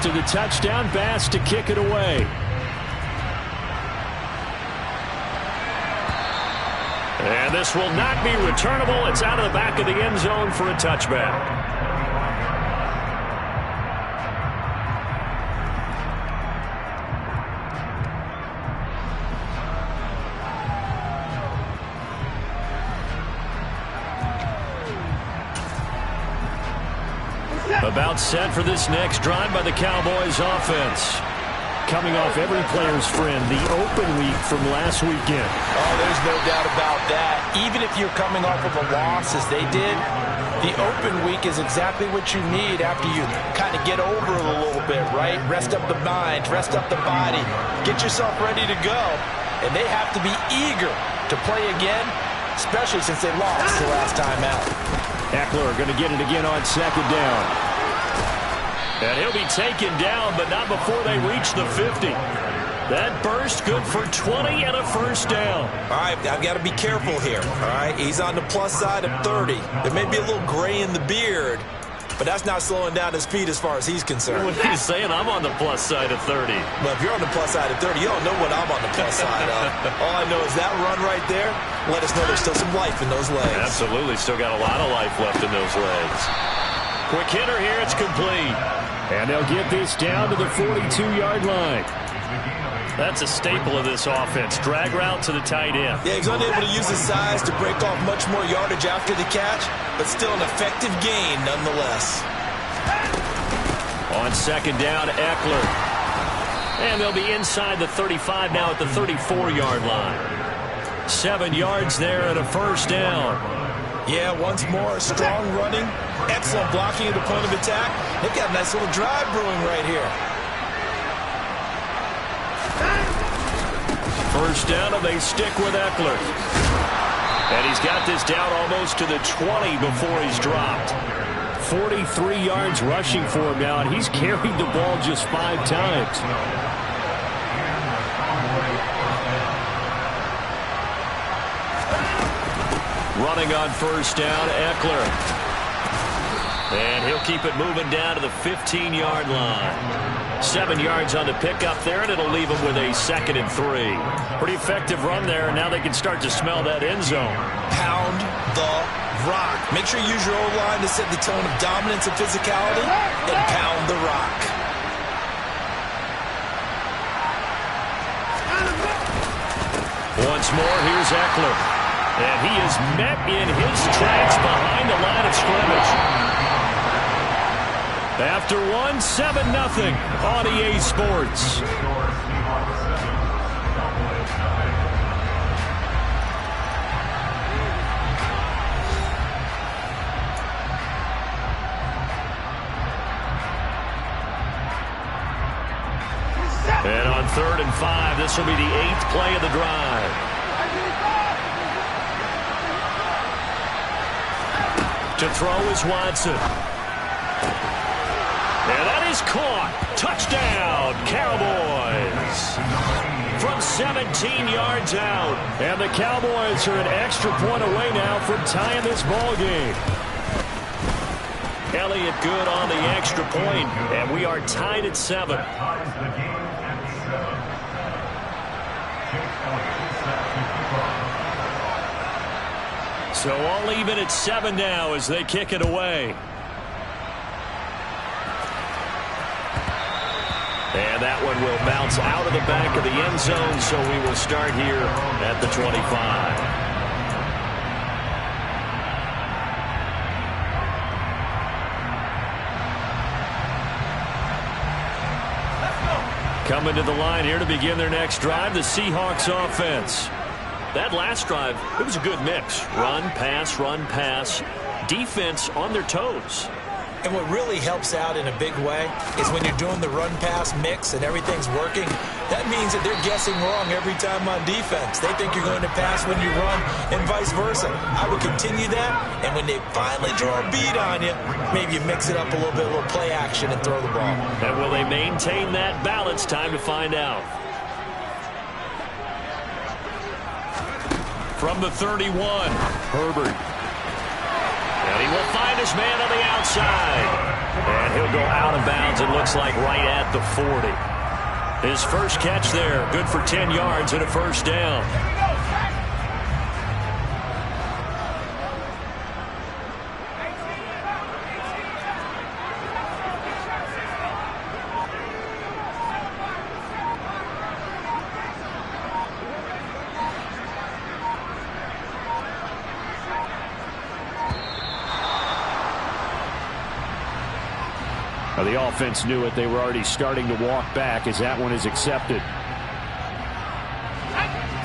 after the touchdown. Bass to kick it away. And this will not be returnable. It's out of the back of the end zone for a touchback. About set for this next drive by the Cowboys offense. Coming off every player's friend, the open week from last weekend. Oh, there's no doubt about that. Even if you're coming off of a loss as they did, the open week is exactly what you need after you kind of get over it a little bit, right? Rest up the mind, rest up the body, get yourself ready to go. And they have to be eager to play again, especially since they lost the last time out. Eckler going to get it again on second down. And he'll be taken down, but not before they reach the 50. That burst good for 20 and a first down. All right, I've got to be careful here. All right, he's on the plus side of 30. There may be a little gray in the beard, but that's not slowing down his speed as far as he's concerned. What are you saying? I'm on the plus side of 30. Well, if you're on the plus side of 30, you don't know what I'm on the plus side of. All I know is that run right there, let us know there's still some life in those legs. Absolutely, still got a lot of life left in those legs. Quick hitter here, it's complete. And they'll get this down to the 42-yard line. That's a staple of this offense. Drag route to the tight end. Yeah, he's unable to use his size to break off much more yardage after the catch, but still an effective gain nonetheless. On second down, Eckler. And they'll be inside the 35 now at the 34-yard line. 7 yards there and a first down. Yeah, once more, strong running, excellent blocking at the point of attack. They've got a nice little drive brewing right here. First down, and they stick with Eckler. And he's got this down almost to the 20 before he's dropped. 43 yards rushing for him now, and he's carried the ball just 5 times. Running on first down, Eckler. And he'll keep it moving down to the 15-yard line. 7 yards on the pickup there, and it'll leave him with a 2nd and 3. Pretty effective run there, and now they can start to smell that end zone. Pound the rock. Make sure you use your O-line to set the tone of dominance and physicality, and pound the rock. Once more, here's Eckler. And he is met in his tracks behind the line of scrimmage. After 7-0 on EA Sports. And on 3rd and 5, this will be the 8th play of the drive. To throw is Watson. And that is caught. Touchdown, Cowboys. From 17 yards out. And the Cowboys are an extra point away now from tying this ball game. Elliott good on the extra point, and we are tied at 7. So all even at 7 now as they kick it away. And that one will bounce out of the back of the end zone, so we will start here at the 25. Coming to the line here to begin their next drive, the Seahawks offense. That last drive, it was a good mix. Run, pass, defense on their toes. And what really helps out in a big way is when you're doing the run-pass mix and everything's working, that means that they're guessing wrong every time on defense. They think you're going to pass when you run and vice versa. I would continue that, and when they finally draw a beat on you, maybe you mix it up a little bit, a little play action, and throw the ball. And will they maintain that balance? Time to find out. From the 31, Herbert. And he will find his man on the outside. And he'll go out of bounds, it looks like, right at the 40. His first catch there, good for 10 yards and a first down. The offense knew it. They were already starting to walk back as that one is accepted.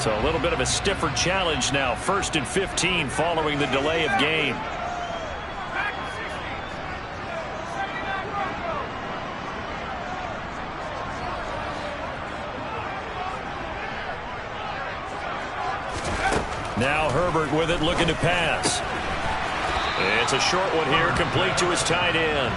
So a little bit of a stiffer challenge now. 1st and 15 following the delay of game. Now Herbert with it, looking to pass. It's a short one here, complete to his tight end.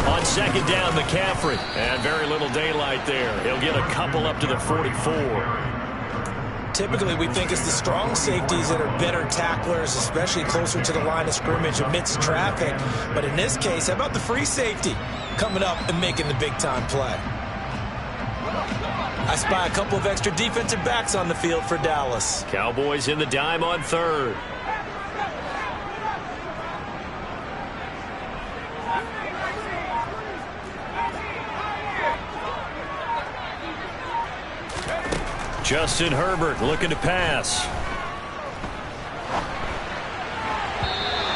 On 2nd down, McCaffrey. And very little daylight there. He'll get a couple up to the 44. Typically, we think it's the strong safeties that are better tacklers, especially closer to the line of scrimmage amidst traffic. But in this case, how about the free safety coming up and making the big-time play? I spy a couple of extra defensive backs on the field for Dallas. Cowboys in the dime on 3rd. Justin Herbert looking to pass.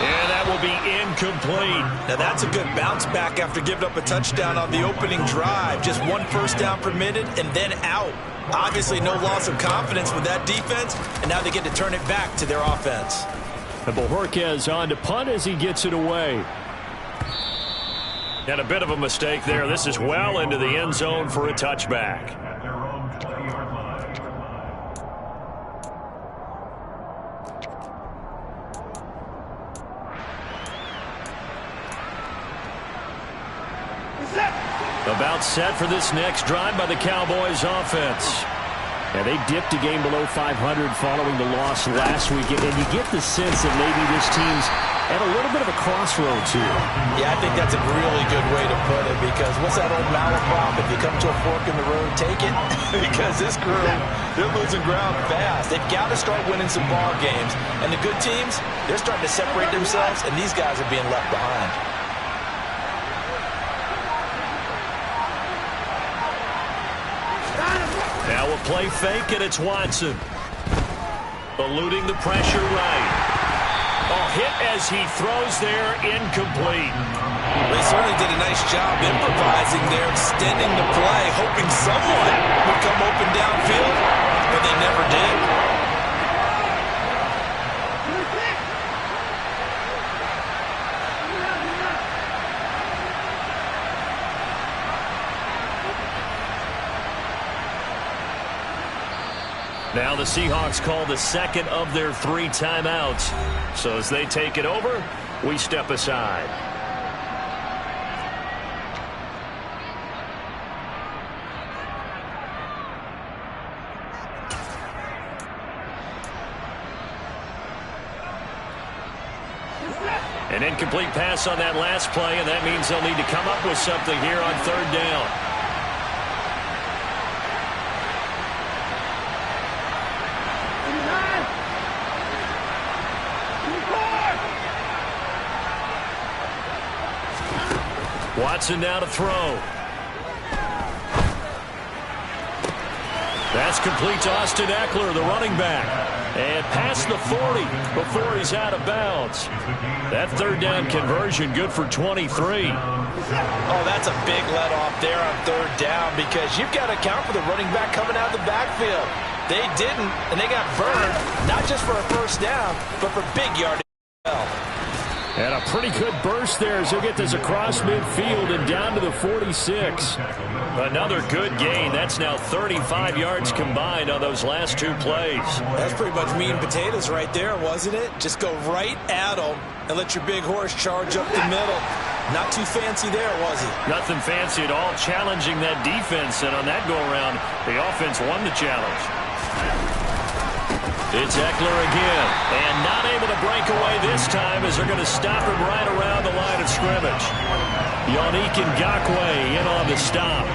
And that will be incomplete. Now that's a good bounce back after giving up a touchdown on the opening drive. Just 1 first down permitted and then out. Obviously no loss of confidence with that defense, and now they get to turn it back to their offense. And Bojorquez on to punt as he gets it away. And a bit of a mistake there. This is well into the end zone for a touchback. About set for this next drive by the Cowboys offense. Yeah, they dipped a game below 500 following the loss last week, and you get the sense that maybe this team's at a little bit of a crossroads here. Yeah, I think that's a really good way to put it, because what's that old malaprop? If you come to a fork in the road, take it. Because this crew, they're losing ground fast. They've got to start winning some ball games. And the good teams, they're starting to separate themselves, and these guys are being left behind. Now a play fake, and it's Watson. Eluding the pressure right. A hit as he throws there, incomplete. They certainly did a nice job improvising there, extending the play, hoping someone would come open downfield, but they never did. Now the Seahawks call the 2nd of their 3 timeouts. So as they take it over, we step aside. An incomplete pass on that last play, and that means they'll need to come up with something here on 3rd down. Watson now to throw. That's complete to Austin Eckler, the running back. And past the 40 before he's out of bounds. That 3rd down conversion good for 23. Oh, that's a big let off there on 3rd down, because you've got to account for the running back coming out of the backfield. They didn't, and they got burned, not just for a first down, but for big yardage as well. And a pretty good burst there as he'll get this across midfield and down to the 46. Another good gain. That's now 35 yards combined on those last 2 plays. That's pretty much meat and potatoes right there, wasn't it? Just go right at them and let your big horse charge up the middle. Not too fancy there, was he? Nothing fancy at all, challenging that defense, and on that go-around, the offense won the challenge. It's Eckler again, and not able to break away this time as they're going to stop him right around the line of scrimmage. Yannick Ngakoue in on the stop.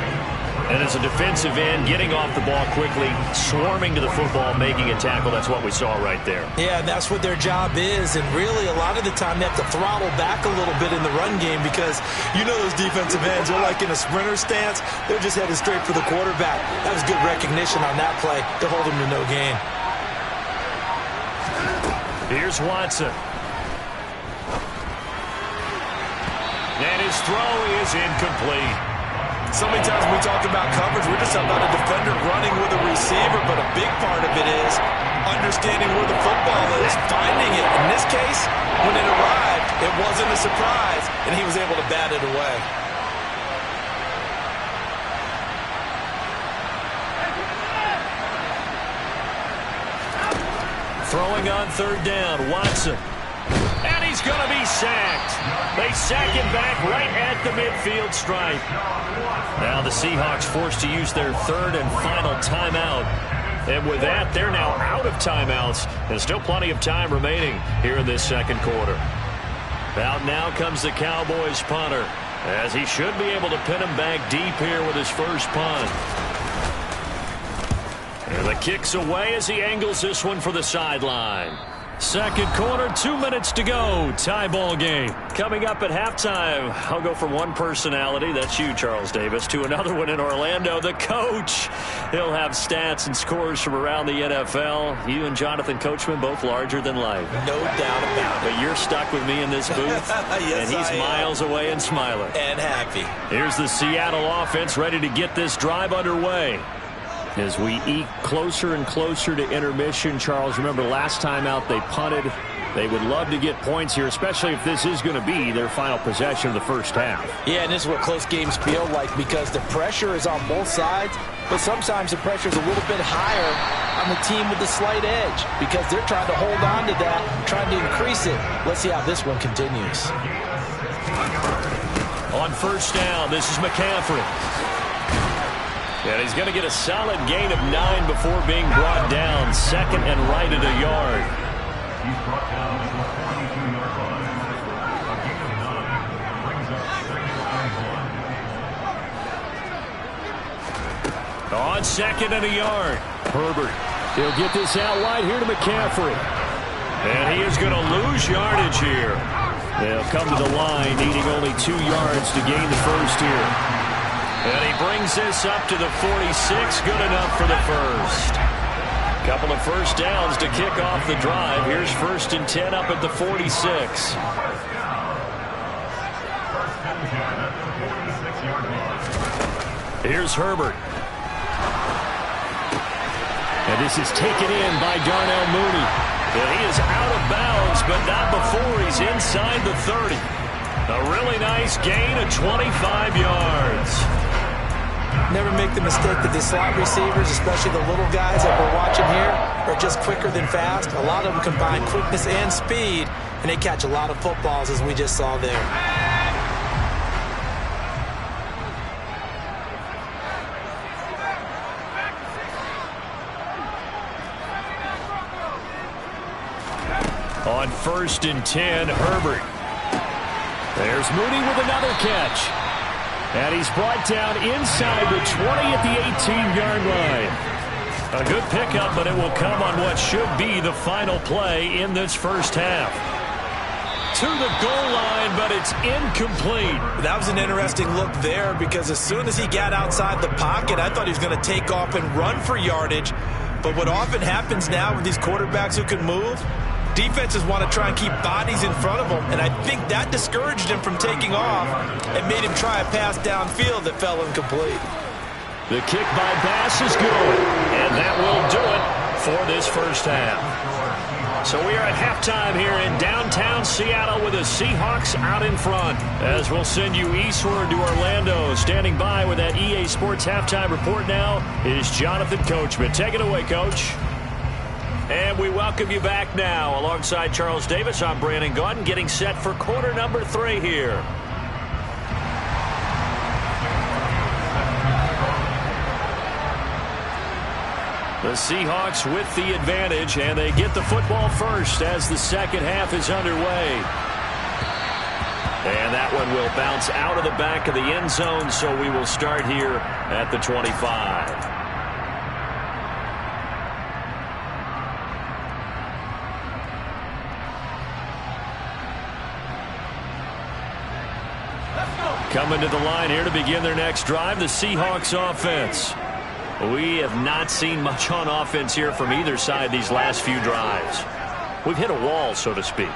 And as a defensive end, getting off the ball quickly, swarming to the football, making a tackle. That's what we saw right there. Yeah, and that's what their job is. And really, a lot of the time, they have to throttle back a little bit in the run game because you know those defensive ends, they're like in a sprinter stance. They're just headed straight for the quarterback. That was good recognition on that play to hold him to no gain. Here's Watson. And his throw is incomplete. So many times when we talk about coverage, we're just talking about a defender running with a receiver, but a big part of it is understanding where the football is, finding it. In this case, when it arrived, it wasn't a surprise, and he was able to bat it away. Throwing on third down, Watson. And he's going to be sacked. They sack him back right at the midfield stripe. Now the Seahawks forced to use their third and final timeout. And with that, they're now out of timeouts. There's still plenty of time remaining here in this second quarter. Out now comes the Cowboys punter, as he should be able to pin him back deep here with his first punt. And the kick's away as he angles this one for the sideline. Second quarter, 2 minutes to go. Tie ball game. Coming up at halftime, I'll go from one personality, that's you, Charles Davis, to another one in Orlando, the coach. He'll have stats and scores from around the NFL. You and Jonathan Coachman, both larger than life. No doubt about it. But you're stuck with me in this booth, yes, and he's miles away and smiling. And happy. Here's the Seattle offense ready to get this drive underway. As we eke closer and closer to intermission, Charles, remember last time out they punted. They would love to get points here, especially if this is going to be their final possession of the first half. Yeah, and this is what close games feel like because the pressure is on both sides, but sometimes the pressure is a little bit higher on the team with the slight edge because they're trying to hold on to that, trying to increase it. Let's see how this one continues. On first down, this is McCaffrey. And he's going to get a solid gain of 9 before being brought down. Second and right at a yard. On second and a yard. Herbert. He'll get this out wide here to McCaffrey. And he is going to lose yardage here. They'll come to the line, needing only 2 yards to gain the first here. And he brings this up to the 46, good enough for the first. Couple of first downs to kick off the drive. Here's first and 10 up at the 46. Here's Herbert. And this is taken in by Darnell Mooney. And he is out of bounds, but not before he's inside the 30. A really nice gain of 25 yards. Never make the mistake that the slot receivers, especially the little guys that we're watching here, are just quicker than fast. A lot of them combine quickness and speed, and they catch a lot of footballs, as we just saw there. On first and 10, Herbert. There's Mooney with another catch. And he's brought down inside the 20 at the 18-yard line. A good pickup, but it will come on what should be the final play in this first half. To the goal line, but it's incomplete. That was an interesting look there because as soon as he got outside the pocket, I thought he was going to take off and run for yardage. But what often happens now with these quarterbacks who can move, defenses want to try and keep bodies in front of them, and I think that discouraged him from taking off and made him try a pass downfield that fell incomplete. The kick by Bass is good, and that will do it for this first half. So we are at halftime here in downtown Seattle with the Seahawks out in front. As we'll send you eastward to Orlando. Standing by with that EA Sports halftime report now is Jonathan Coachman. Take it away, Coach. And we welcome you back now. Alongside Charles Davis, I'm Brandon Gaudin, getting set for quarter number 3 here. The Seahawks with the advantage, and they get the football first as the second half is underway. And that one will bounce out of the back of the end zone, so we will start here at the 25. Coming to the line here to begin their next drive, the Seahawks offense. We have not seen much on offense here from either side these last few drives. We've hit a wall, so to speak.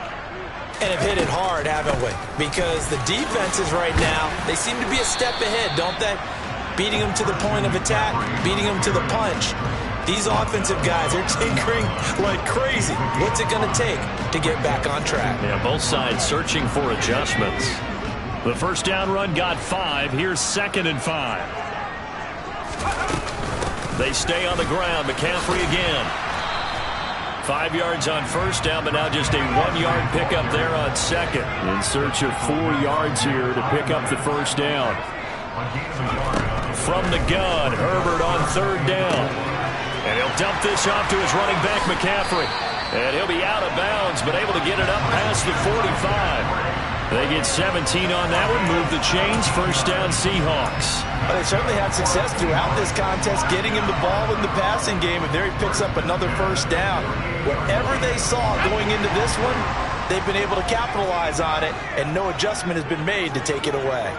And have hit it hard, haven't we? Because the defenses right now, they seem to be a step ahead, don't they? Beating them to the point of attack, beating them to the punch. These offensive guys, they're tinkering like crazy. What's it going to take to get back on track? Yeah, both sides searching for adjustments. The first down run got 5. Here's 2nd and 5. They stay on the ground. McCaffrey again. 5 yards on first down, but now just a 1-yard pickup there on second. In search of 4 yards here to pick up the first down. From the gun, Herbert on third down. And he'll dump this off to his running back, McCaffrey. And he'll be out of bounds, but able to get it up past the 45. They get 17 on that one, move the chains, first down Seahawks. Well, they certainly had success throughout this contest, getting him the ball in the passing game, and there he picks up another first down. Whatever they saw going into this one, they've been able to capitalize on it, and no adjustment has been made to take it away.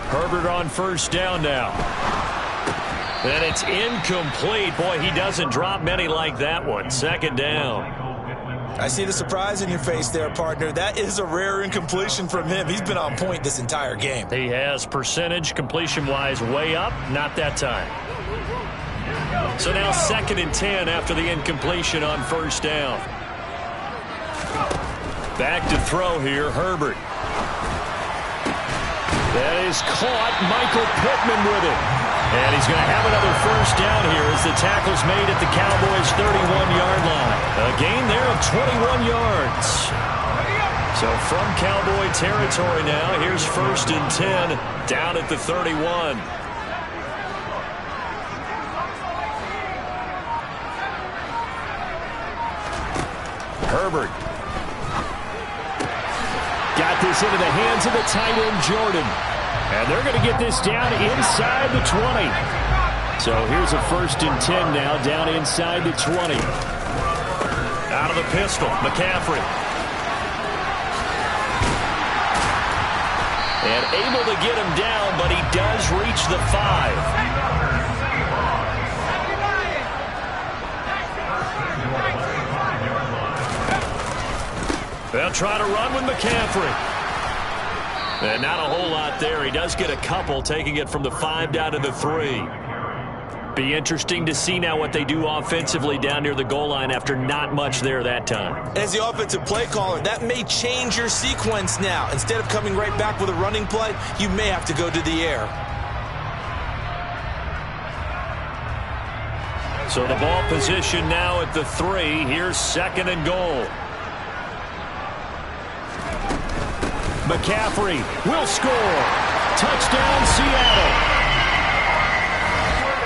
Herbert on first down now. And it's incomplete. Boy, he doesn't drop many like that one. Second down. I see the surprise in your face there, partner. That is a rare incompletion from him. He's been on point this entire game. He has percentage, completion-wise, way up. Not that time. So now 2nd and 10 after the incompletion on first down. Back to throw here, Herbert. That is caught. Michael Pittman with it. And he's going to have another first down here as the tackle's made at the Cowboys' 31-yard line. A gain there of 21 yards. So from Cowboy territory now, here's 1st and 10 down at the 31. Herbert. Got this into the hands of the tight end, Jordan. And they're going to get this down inside the 20. So here's a 1st and 10 now, down inside the 20. Out of the pistol, McCaffrey. And able to get him down, but he does reach the 5. They'll try to run with McCaffrey. And not a whole lot there. He does get a couple, taking it from the 5 down to the 3. Be interesting to see now what they do offensively down near the goal line after not much there that time. As the offensive play caller, that may change your sequence now. Instead of coming right back with a running play, you may have to go to the air. So the ball position now at the 3. Here's 2nd and goal. McCaffrey will score. Touchdown, Seattle.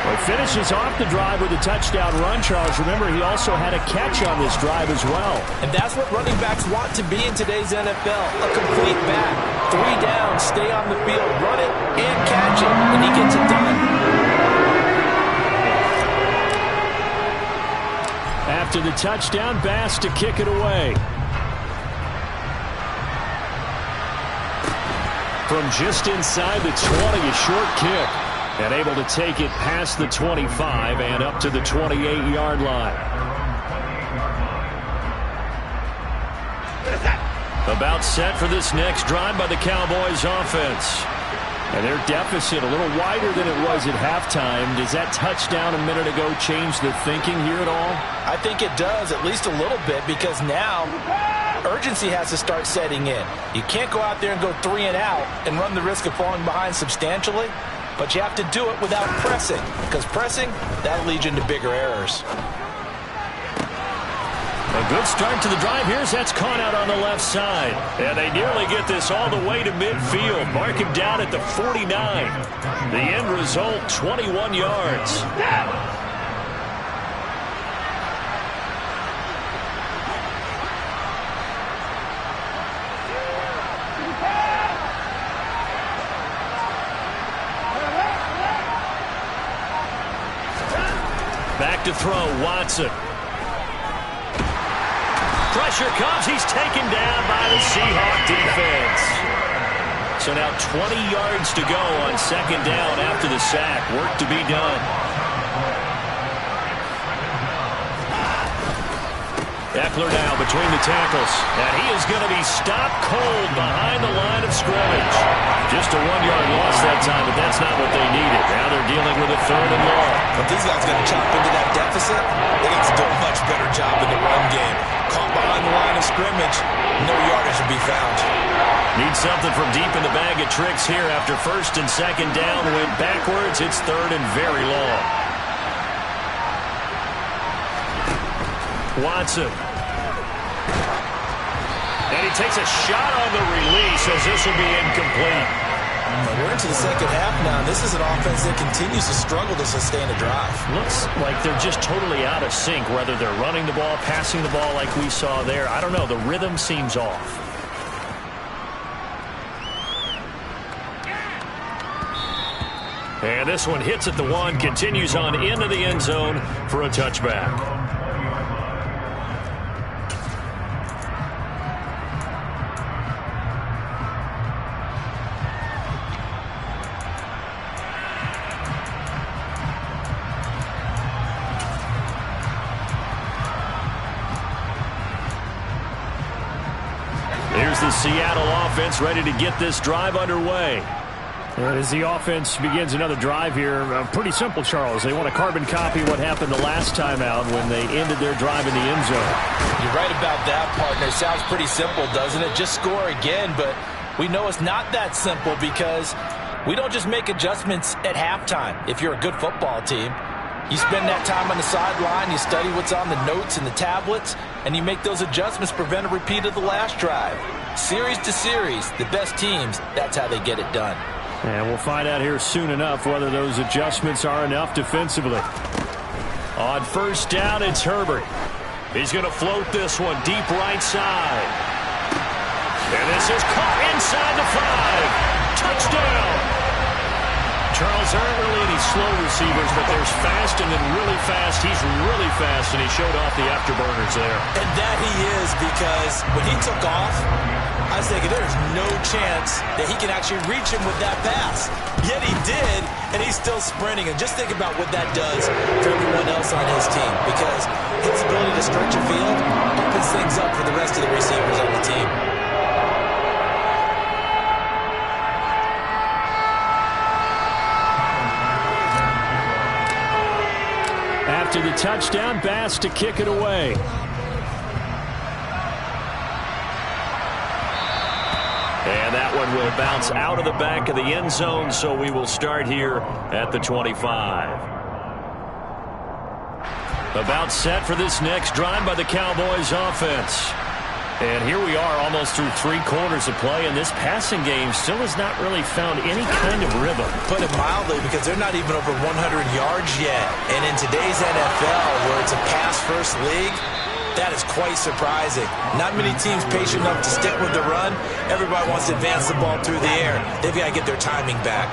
Well, finishes off the drive with a touchdown run, Charles. Remember, he also had a catch on this drive as well. And that's what running backs want to be in today's NFL. A complete back. 3 down, stay on the field, run it, and catch it, and he gets it done. After the touchdown, Bass to kick it away. From just inside the 20, a short kick. And able to take it past the 25 and up to the 28-yard line. About set for this next drive by the Cowboys offense. And their deficit a little wider than it was at halftime. Does that touchdown a minute ago change the thinking here at all? I think it does, at least a little bit, because now urgency has to start setting in. You can't go out there and go 3 and out and run the risk of falling behind substantially, but you have to do it without pressing, because pressing, that'll lead you into bigger errors. A good start to the drive. That's caught out on the left side. And they nearly get this all the way to midfield. Mark him down at the 49. The end result, 21 yards. Back to throw, Watson. Pressure comes. He's taken down by the Seahawk defense. So now 20 yards to go on second down after the sack. Work to be done. Eckler now between the tackles. And he is going to be stopped cold behind the line of scrimmage. Just a 1-yard loss that time, but that's not what they needed. Now they're dealing with a 3rd and long. But these guys got to chop into that deficit. They got to do a much better job in the run game. Caught behind the line of scrimmage, no yardage to be found. Need something from deep in the bag of tricks here after 1st and 2nd down. Went backwards. It's 3rd and very long. Watson. And he takes a shot on the release as this will be incomplete. We're into the second half now. This is an offense that continues to struggle to sustain a drive. Looks like they're just totally out of sync, whether they're running the ball, passing the ball like we saw there. I don't know. The rhythm seems off. And this one hits at the 1, continues on into the end zone for a touchback. Here's the Seattle offense ready to get this drive underway. As the offense begins another drive here, pretty simple, Charles. They want to carbon copy what happened the last time out when they ended their drive in the end zone. You're right about that, partner. Sounds pretty simple, doesn't it? Just score again, but we know it's not that simple because we don't just make adjustments at halftime. If you're a good football team, you spend that time on the sideline, you study what's on the notes and the tablets, and you make those adjustments, prevent a repeat of the last drive. Series to series, the best teams, that's how they get it done. And we'll find out here soon enough whether those adjustments are enough defensively. On 1st down, it's Herbert. He's going to float this one deep right side. And this is caught inside the 5. Touchdown. Charles, there aren't really any slow receivers, but there's fast and then really fast. He's really fast, and he showed off the afterburners there. And that he is, because when he took off, I was thinking there's no chance that he can actually reach him with that pass. Yet he did, and he's still sprinting. And just think about what that does for everyone else on his team, because his ability to stretch a field opens things up for the rest of the receivers on the team. After the touchdown, Bass to kick it away. And that one will bounce out of the back of the end zone, so we will start here at the 25. About set for this next drive by the Cowboys offense. And here we are almost through 3 quarters of play, and this passing game still has not really found any kind of rhythm. Put it mildly, because they're not even over 100 yards yet. And in today's NFL, where it's a pass-first league, that is quite surprising. Not many teams patient enough to stick with the run. Everybody wants to advance the ball through the air. They've got to get their timing back.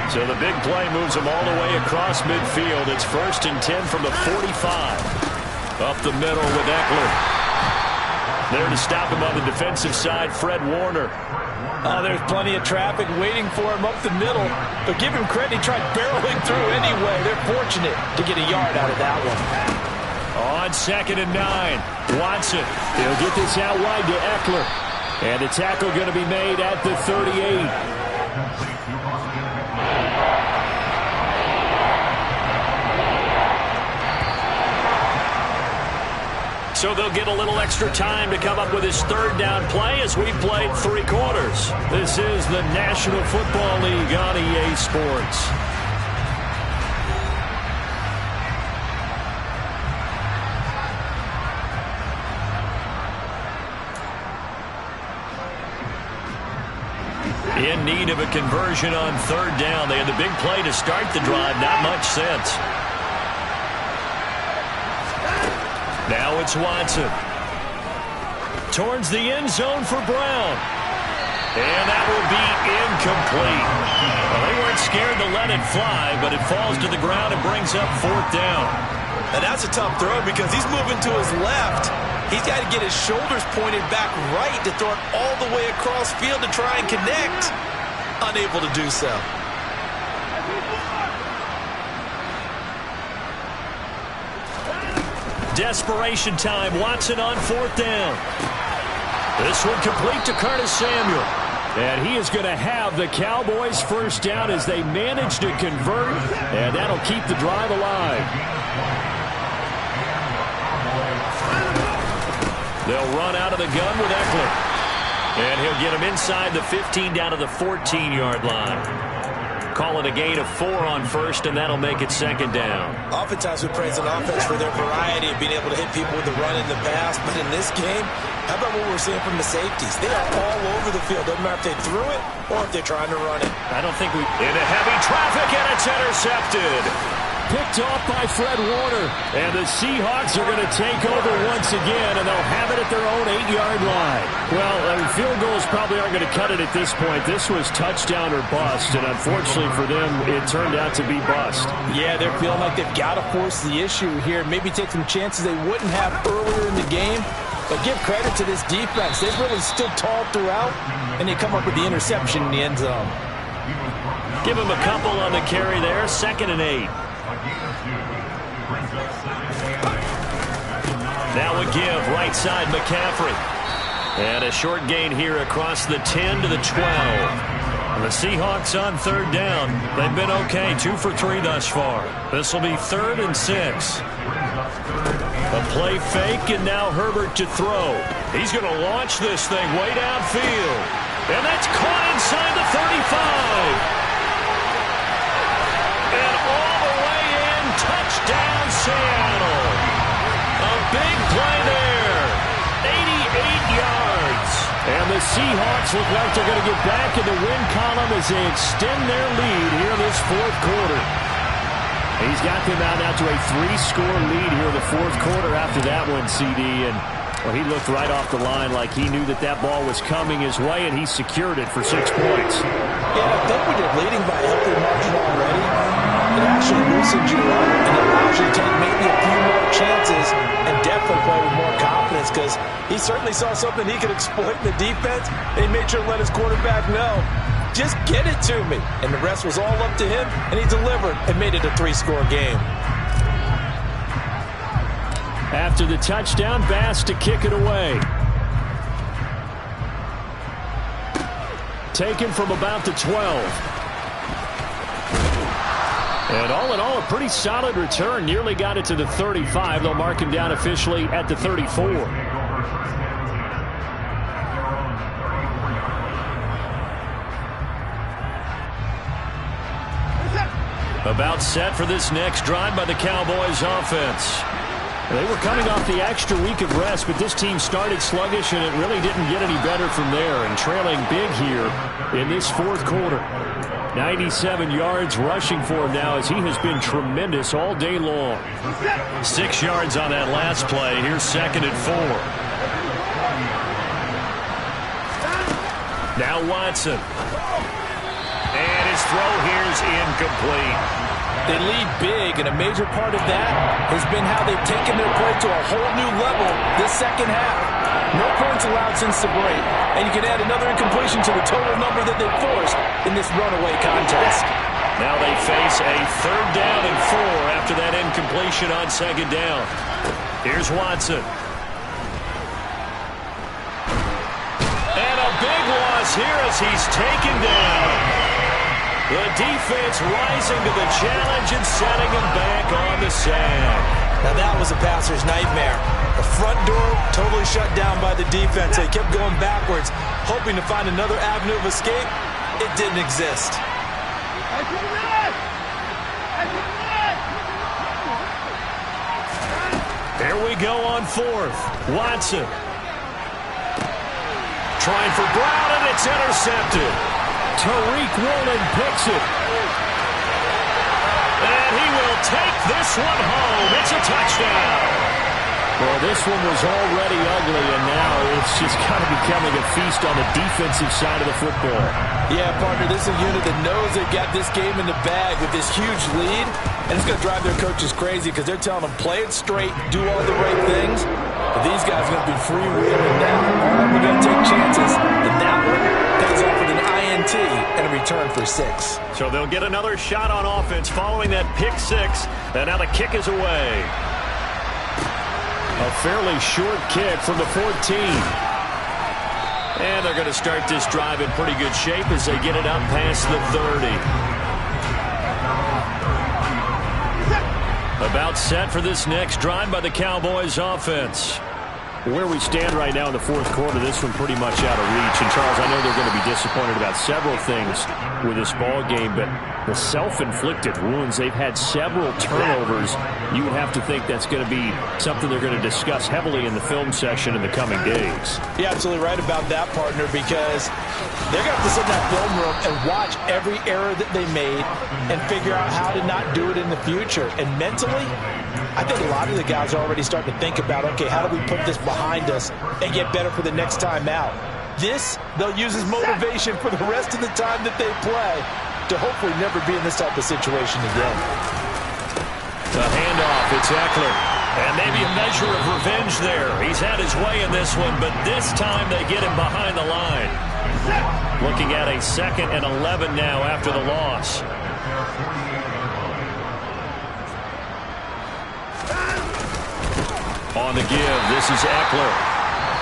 So the big play moves them all the way across midfield. It's 1st and 10 from the 45. Up the middle with Eckler. There to stop him on the defensive side, Fred Warner. Oh, there's plenty of traffic waiting for him up the middle. But give him credit, he tried barreling through anyway. They're fortunate to get a yard out of that one. On 2nd and 9, Watson. He'll get this out wide to Eckler. And the tackle going to be made at the 38. So they'll get a little extra time to come up with his 3rd down play as we've played 3 quarters. This is the National Football League on EA Sports. need of a conversion on third down. They had the big play to start the drive. Not much sense. Now it's Watson. Towards the end zone for Brown. And that will be incomplete. Well, they weren't scared to let it fly, but it falls to the ground and brings up fourth down. And that's a tough throw because he's moving to his left. He's got to get his shoulders pointed back right to throw it all the way across field to try and connect. Unable to do so. Desperation time. Watson on fourth down. This one complete to Curtis Samuel. And he is going to have the Cowboys first down as they manage to convert. And that'll keep the drive alive. They'll run out of the gun with Eckler. And he'll get him inside the 15 down to the 14-yard line. Call it a gain of 4 on first, and that'll make it second down. Oftentimes we praise an offense for their variety of being able to hit people with the run in the pass. But in this game, how about what we're seeing from the safeties? They are all over the field. Doesn't matter if they threw it or if they're trying to run it. I don't think we... Into heavy traffic, and it's intercepted. Picked off by Fred Warner. And the Seahawks are going to take over once again, and they'll have it at their own 8-yard line. Well, field goals probably aren't going to cut it at this point. This was touchdown or bust, and unfortunately for them, it turned out to be bust. Yeah, they're feeling like they've got to force the issue here. Maybe take some chances they wouldn't have earlier in the game. But give credit to this defense. They've really stood tall throughout, and they come up with the interception in the end zone. Give him a couple on the carry there. 2nd and 8. Now a give, right side McCaffrey. And a short gain here across the 10 to the 12. And the Seahawks on third down. They've been okay, 2 for 3 thus far. This will be 3rd and 6. A play fake, and now Herbert to throw. He's going to launch this thing way downfield. And that's caught inside the 35. And all the way in, touchdown Seattle. A big play there. 88 yards. And the Seahawks look like they're going to get back in the win column as they extend their lead here this fourth quarter. He's got them out now to a 3-score lead here in the fourth quarter after that one, CD. And well, he looked right off the line like he knew that that ball was coming his way, and he secured it for 6 points. Yeah, I think when you're leading by a healthy margin already, it actually loosens you up and allows you to take maybe a few more chances and definitely play with more confidence because he certainly saw something he could exploit in the defense, and he made sure to let his quarterback know, just get it to me. And the rest was all up to him, and he delivered and made it a 3-score game. After the touchdown, Bass to kick it away. Taken from about the 12. And all in all, a pretty solid return. Nearly got it to the 35. They'll mark him down officially at the 34. About set for this next drive by the Cowboys offense. They were coming off the extra week of rest, but this team started sluggish, and it really didn't get any better from there. And trailing big here in this fourth quarter. 97 yards rushing for him now as he has been tremendous all day long. 6 yards on that last play. Here's 2nd and 4. Now Watson. And his throw here is incomplete. They lead big, and a major part of that has been how they've taken their play to a whole new level this second half. No points allowed since the break, and you can add another incompletion to the total number that they've forced in this runaway contest. Now they face a 3rd down and 4 after that incompletion on 2nd down. Here's Watson. And a big loss here as he's taken down. The defense rising to the challenge and setting him back on the sack. Now that was a passer's nightmare. The front door totally shut down by the defense. They kept going backwards, hoping to find another avenue of escape. It didn't exist. Here we go on 4th. Watson. Trying for Brown, and it's intercepted. Tariq Woolen picks it. And he will take this one home. It's a touchdown. Well, this one was already ugly, and now it's just kind of becoming a feast on the defensive side of the football. Yeah, partner, this is a unit that knows they've got this game in the bag with this huge lead, and it's going to drive their coaches crazy because they're telling them, play it straight, do all the right things. But these guys are going to be freewheeling now. All of them are going to take chances, and that one pays off with an INT and a return for 6. So they'll get another shot on offense following that pick 6, and now the kick is away. A fairly short kick from the 14. And they're going to start this drive in pretty good shape as they get it up past the 30. About set for this next drive by the Cowboys offense. Where we stand right now in the fourth quarter, this one pretty much out of reach. And, Charles, I know they're going to be disappointed about several things with this ball game, but the self-inflicted wounds, they've had several turnovers. You would have to think that's going to be something they're going to discuss heavily in the film session in the coming days. You're absolutely right about that, partner, because they're going to have to sit in that film room and watch every error that they made and figure out how to not do it in the future. And mentally, I think a lot of the guys are already starting to think about, okay, how do we put this behind us and get better for the next time out? This, they'll use as motivation for the rest of the time that they play to hopefully never be in this type of situation again. The handoff, it's Eckler. And maybe a measure of revenge there. He's had his way in this one, but this time they get him behind the line. Looking at a 2nd and 11 now after the loss. On the give, this is Eckler.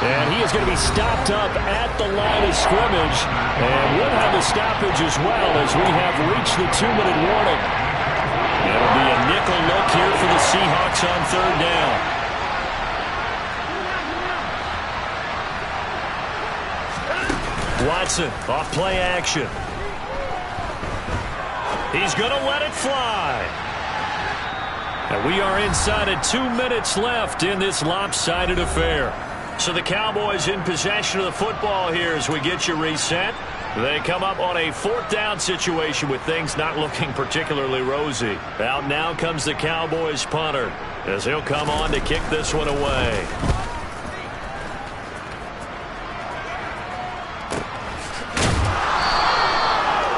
And he is going to be stopped up at the line of scrimmage. And we'll have a stoppage as well as we have reached the 2-minute warning. It'll be a nickel look here for the Seahawks on 3rd down. Watson off play action. He's going to let it fly. And we are inside of 2 minutes left in this lopsided affair. So the Cowboys in possession of the football here as we get you reset. They come up on a 4th down situation with things not looking particularly rosy. Out now comes the Cowboys punter as he'll come on to kick this one away.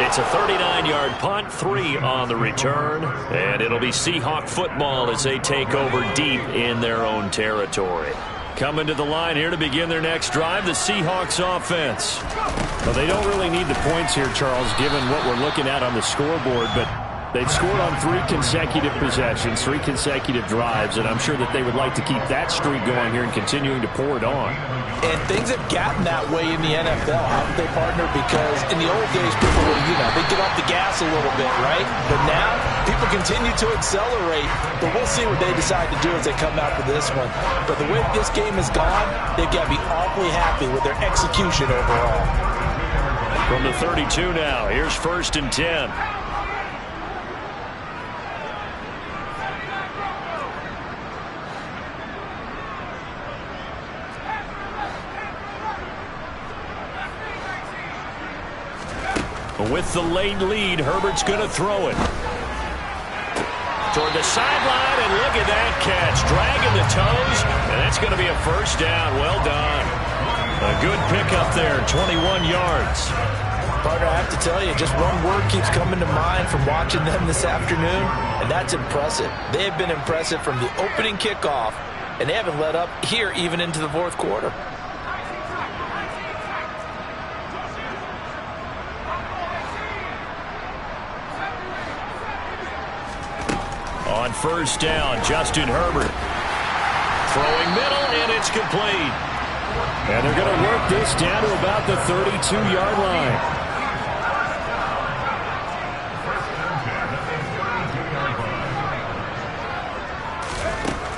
It's a 39-yard punt, 3 on the return, and it'll be Seahawk football as they take over deep in their own territory. Coming to the line here to begin their next drive, the Seahawks offense. Well, they don't really need the points here, Charles, given what we're looking at on the scoreboard, but they've scored on 3 consecutive possessions, 3 consecutive drives, and I'm sure that they would like to keep that streak going here and continuing to pour it on. And things have gotten that way in the NFL, haven't they, partner? Because in the old days, people would, they get off the gas a little bit, right? But now, people continue to accelerate, but we'll see what they decide to do as they come out for this one. But the way this game has gone, they've got to be awfully happy with their execution overall. From the 32 now, here's 1st and 10. With the late lead, Herbert's going to throw it. Toward the sideline, and look at that catch. Dragging the toes, and that's going to be a 1st down. Well done. A good pickup there, 21 yards. Partner, I have to tell you, just one word keeps coming to mind from watching them this afternoon, and that's impressive. They have been impressive from the opening kickoff, and they haven't let up here even into the 4th quarter. On 1st down, Justin Herbert. Throwing middle, and it's complete. And they're going to work this down to about the 32-yard line.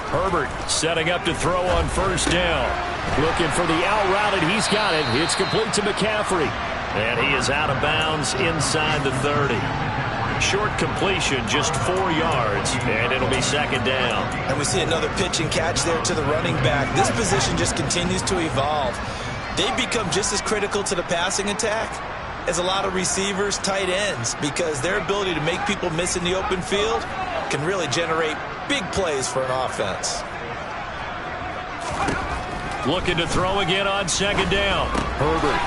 Herbert setting up to throw on 1st down. Looking for the out route, and he's got it. It's complete to McCaffrey. And he is out of bounds inside the 30. Short completion, just 4 yards, and it'll be 2nd down. And we see another pitch and catch there to the running back. This position just continues to evolve. They become just as critical to the passing attack as a lot of receivers, tight ends, because their ability to make people miss in the open field can really generate big plays for an offense. Looking to throw again on second down. Herbert.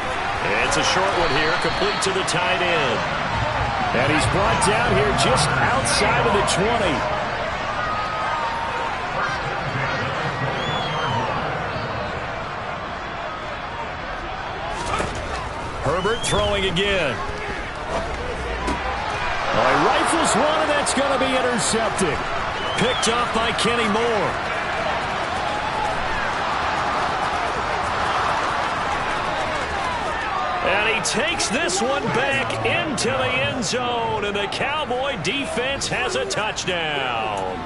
It's a short one here, complete to the tight end. And he's brought down here just outside of the 20. Herbert throwing again. Well, he rifles one, and that's going to be intercepted. Picked off by Kenny Moore. And he takes this one back into the end zone, and the Cowboy defense has a touchdown.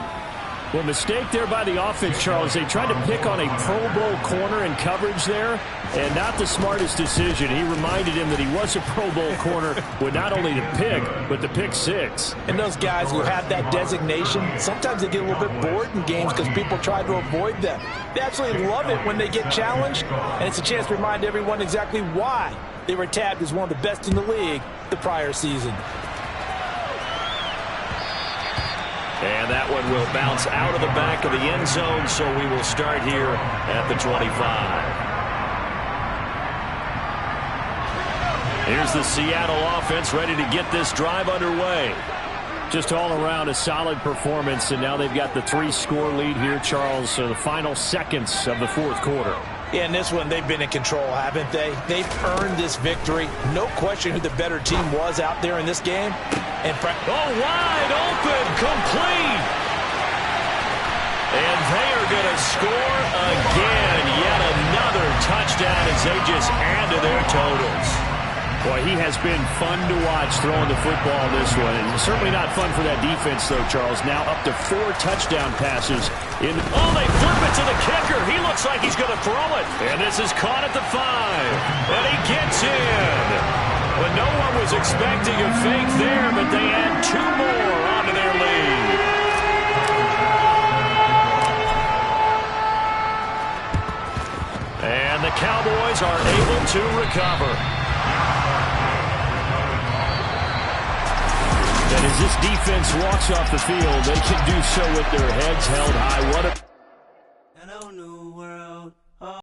Well, mistake there by the offense, Charles. They tried to pick on a Pro Bowl corner in coverage there, and not the smartest decision. He reminded him that he was a Pro Bowl corner with not only the pick, but the pick six. And those guys who have that designation, sometimes they get a little bit bored in games because people try to avoid them. They absolutely love it when they get challenged, and it's a chance to remind everyone exactly why they were tabbed as one of the best in the league the prior season. And that one will bounce out of the back of the end zone, so we will start here at the 25. Here's the Seattle offense ready to get this drive underway. Just all around a solid performance, and now they've got the 3-score lead here, Charles, so the final seconds of the fourth quarter. Yeah, in this one, they've been in control, haven't they? They've earned this victory. No question who the better team was out there in this game. And wide open, complete. And they are going to score again. Yet another touchdown as they just add to their totals. Boy, he has been fun to watch throwing the football this one. And certainly not fun for that defense, though, Charles. Now up to 4 touchdown passes. They flip it to the kicker. He looks like he's going to throw it. And this is caught at the 5. And he gets in. But no one was expecting a fake there, but they add 2 more onto their lead. And the Cowboys are able to recover. And as this defense walks off the field, they can do so with their heads held high. What a